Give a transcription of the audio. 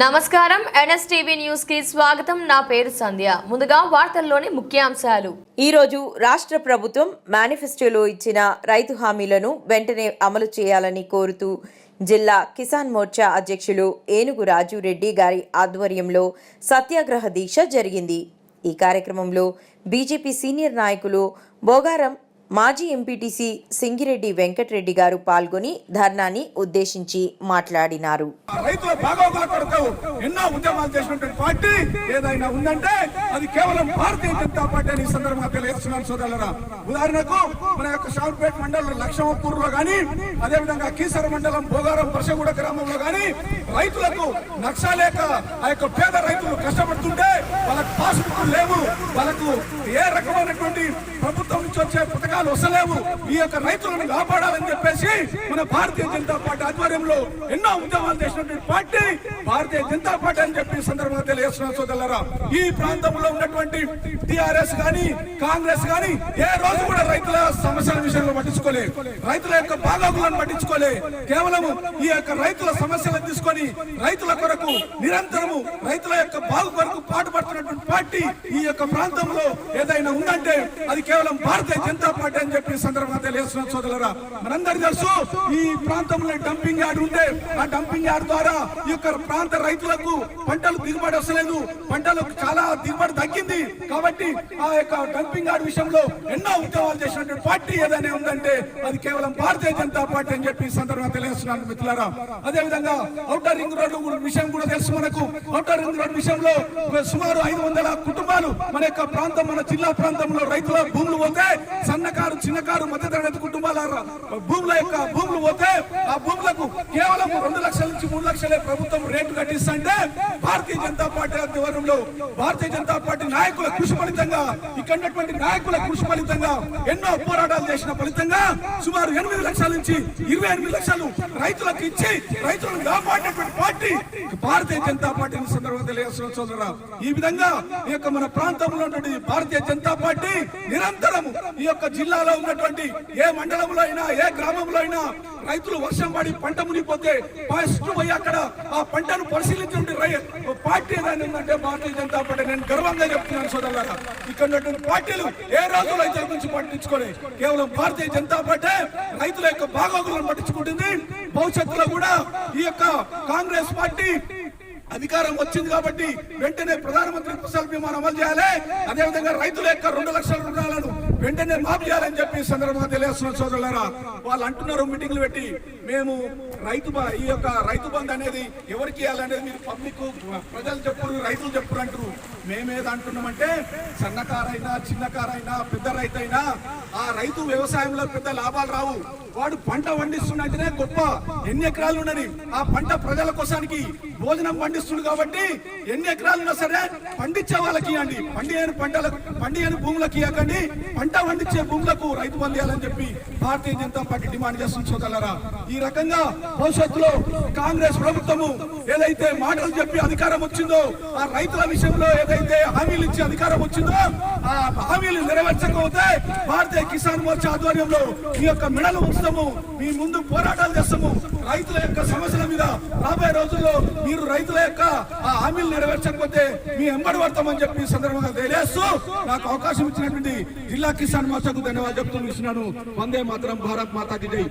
నమస్కారం NSTV news కి స్వాగతం. నా పేరు సంధ్య. ముందుగా వార్తల్లోని ముఖ్యాంశాలు. ఈ రోజు రాష్ట్ర ప్రభుత్వం మేనిఫెస్టోలో ఇచ్చిన రైతు హామీలను వెంటనే అమలు చేయాలని కోరుతూ జిల్లా కిసాన్ మోర్చా అధ్యక్షులు ఏనుగు రాజు రెడ్డి గారి ఆధ్వర్యంలో సత్యాగ్రహ దీక్ష జరిగింది. ఈ కార్యక్రమంలో బీజేపీ సీనియర్ నాయకులు బోగారం మాజీ ఎంపీటీసీ సింగిరెడ్డి వెంకటరెడ్డి గారు పాల్గొని ధర్నాని ఉద్దేశించి మాట్లాడినారు. రైతుల బాగోగుల కొరకు ఎన్నో ఉద్యమాలు చేసినటువంటి పార్టీ ఏదైనా ఉందంటే అది కేవలం భారతీయ జనతా పార్టీ అని సందర్భంగా తెలియజేస్తున్నాను సోదరులారా. ఉదాహరణకు మన యొక్క షావుపేట మండలం లక్ష్మపూర్లో గానీ, అదేవిధంగా కీసర మండలం భోగారం పరశగూడ గ్రామంలో గానీ రైతులకు నక్షలేక ఆ యొక్క పేద రైతులు కష్టపడుతుంటే వాళ్ళకు పాస్బుక్లు లేవు, వాళ్ళకు ఏ రకమైనటువంటి ప్రభుత్వం నుంచి వచ్చే పథకాలు వస్తలేవు. ఈ యొక్క రైతులను కాపాడాలని చెప్పేసి మన భారతీయ జనతా పార్టీ ఆధ్వర్యంలో ఎన్నో ఉద్యమాలు చేసినటువంటి పార్టీ భారతీయ జనతా పార్టీ అని చెప్పి సందర్భంగా తెలియజేస్తున్నారు సోదరులారా. ఈ ప్రాంతంలో ఉన్నటువంటి టిఆర్ఎస్ గాని కాంగ్రెస్ గాని ఏ రోజు కూడా రైతుల సమస్యల విషయంలో పట్టించుకోలే, రైతుల యొక్క బాగోగులను పట్టించుకోలే. కేవలం ఈ యొక్క రైతుల సమస్యలను తీసుకొని రైతుల కొరకు నిరంతరము రైతుల యొక్క బాగు కొరకు పాటుపడుతున్నటువంటి పార్టీ ఈ యొక్క ప్రాంతంలో ఏదైనా ఉందంటే అది కేవలం భారతీయ జనతా పార్టీ అని చెప్పి సందర్భంగా తెలియజేస్తున్నారు సోదరులారా. మనందరికీ తెలుసు ఈ ప్రాంతంలో డంపింగ్ యార్డ్ ఉంటే ఆ డంపింగ్ యార్డ్ ద్వారా ఈ యొక్క ప్రాంత రైతులకు పంటలు దిగుబడి వస్తలేదు, పంటలు చాలా దిగుబడి తగ్గింది. కాబట్టి ఆ యొక్క డంపింగ్ యార్డ్ విషయంలో ఎన్నో ఉద్యమాలు చేసినటువంటి పార్టీ ఏదైనా ఉందంటే అది కేవలం భారతీయ జనతా పార్టీ అని చెప్పి సందర్భంగా తెలియజేస్తున్నాను మిత్రులారా. అదే విధంగా ఔటర్ రింగ్ రోడ్డు విషయం కూడా తెలుసు మనకు. ఔటర్ రింగ్ రోడ్డు విషయంలో సుమారు 500 కుటుంబాలు మన యొక్క ప్రాంతం మన జిల్లా ప్రాంతంలో రైతుల భూములు పోతే సన్నకారు చిన్నకారు మధ్యతరగతి కుటుంబాల భూముల యొక్క భూములు పోతే ఆ భూములకు కేవలం 2 లక్షల నుంచి 3 లక్షలే ప్రభుత్వం రేటు కట్టిస్తుంటే భారతీయ జనతా పార్టీ ఆధ్వర్యంలో భారతీయ జనతా పార్టీ నాయకుల కృషి ఫలితంగా ఇక్కడ ఉన్నటువంటి నాయకుల కృషి ఫలితంగా ఎన్నో పోరాటాలు చేసిన ఫలితంగా సుమారు 8 లక్షల నుంచి 28 లక్షలు రైతులకు ఇచ్చి రైతులను కాపాడినటువంటి పార్టీ భారతీయ జనతా పార్టీని సందర్భంగా తెలియజేస్తున్నారు. ఈ విధంగా ఈ యొక్క మన ప్రాంతంలో ఉన్నటువంటి భారతీయ జనతా పార్టీ నిరంతరం ఈ యొక్క జిల్లాలో ఉన్నటువంటి ఏ మండలంలో అయినా ఏ గ్రామంలో అయినా రైతులు వర్షం పడి పంట మునిగిపోతే ఫస్ట్ పోయి అక్కడ ఆ పంటను పరిశీలించే పార్టీ ఏదైనా ఉందంటే భారతీయ జనతా పార్టీ. నేను గర్వంగా చెప్తున్నాను సోదరులారా. ఇక్కడ ఉన్నటువంటి పార్టీలు ఏ రోజు రైతుల గురించి పట్టించుకోలే, కేవలం భారతీయ జనతా పార్టీ రైతుల యొక్క బాగోగులను పట్టించుకుంటుంది. భవిష్యత్తులో కూడా ఈ యొక్క కాంగ్రెస్ పార్టీ అధికారం వచ్చింది కాబట్టి వెంటనే ప్రధానమంత్రి ఫసల్ బీమా అమలు చేయాలి, అదేవిధంగా రైతుల యొక్క 2 లక్షల రుణాలను వెంటనే మాఫీ చేయాలని చెప్పి సందర్భంగా తెలియజేస్తున్నారు సోదరులారా. వాళ్ళు అంటున్నారు మీటింగ్లు పెట్టి మేము ఈ యొక్క రైతు బంధు అనేది ఎవరికి ఇవ్వాలనేది మీరు పబ్లిక్ ప్రజలు చెప్పురు రైతులు చెప్పురు అంటారు. మేమేది అంటున్నామంటే సన్నకారైనా చిన్నకారైనా పెద్ద రైతు అయినా ఆ రైతు వ్యవసాయంలో పెద్ద లాభాలు రావు. వాడు పంట పండిస్తున్నట్టునే గొప్ప. ఎన్ని ఎకరాలు ఉన్నది ఆ పంట ప్రజల కోసానికి భోజనం పండిస్తుంది కాబట్టి ఎన్ని ఎకరాలు ఉన్నా సరే పండించే వాళ్ళకి ఇవ్వండి, పండియని భూములకు ఇవ్వకండి, పంట పండించే భూములకు రైతు బంధు ఇవ్వాలని చెప్పి భారతీయ జనతా పార్టీ డిమాండ్ చేస్తుంది సోదరులారా. ఈ రకంగా భవిష్యత్తులో కాంగ్రెస్ ప్రభుత్వము ఏదైతే మాటలు చెప్పి అధికారం వచ్చిందో ఆ రైతుల విషయంలో ఏదైతే హామీలు ఇచ్చి అధికారం వచ్చిందో ఆ హామీలు నెరవేర్చకపోతే భారతీయ కిసాన్ మోర్చా ఆధ్వర్యంలో ఈ యొక్క మెడలు ఉంచుతాము, మీ ముందు పోరాటాలు చేస్తాము. రైతుల యొక్క సమస్యల మీద రాబోయే రోజుల్లో మీరు రైతుల యొక్క ఆ హామీలు నెరవేర్చకపోతే మీ ఎంబడి పడతామని చెప్పి సందర్భంగా తెలియజేస్తూ నాకు అవకాశం ఇచ్చినటువంటి జిల్లా కిసాన్ మోర్చాకు ధన్యవాదాలు చెప్తూ ఇస్తున్నాను. వందే మాతరం, భారత్ మాతా కీ జై.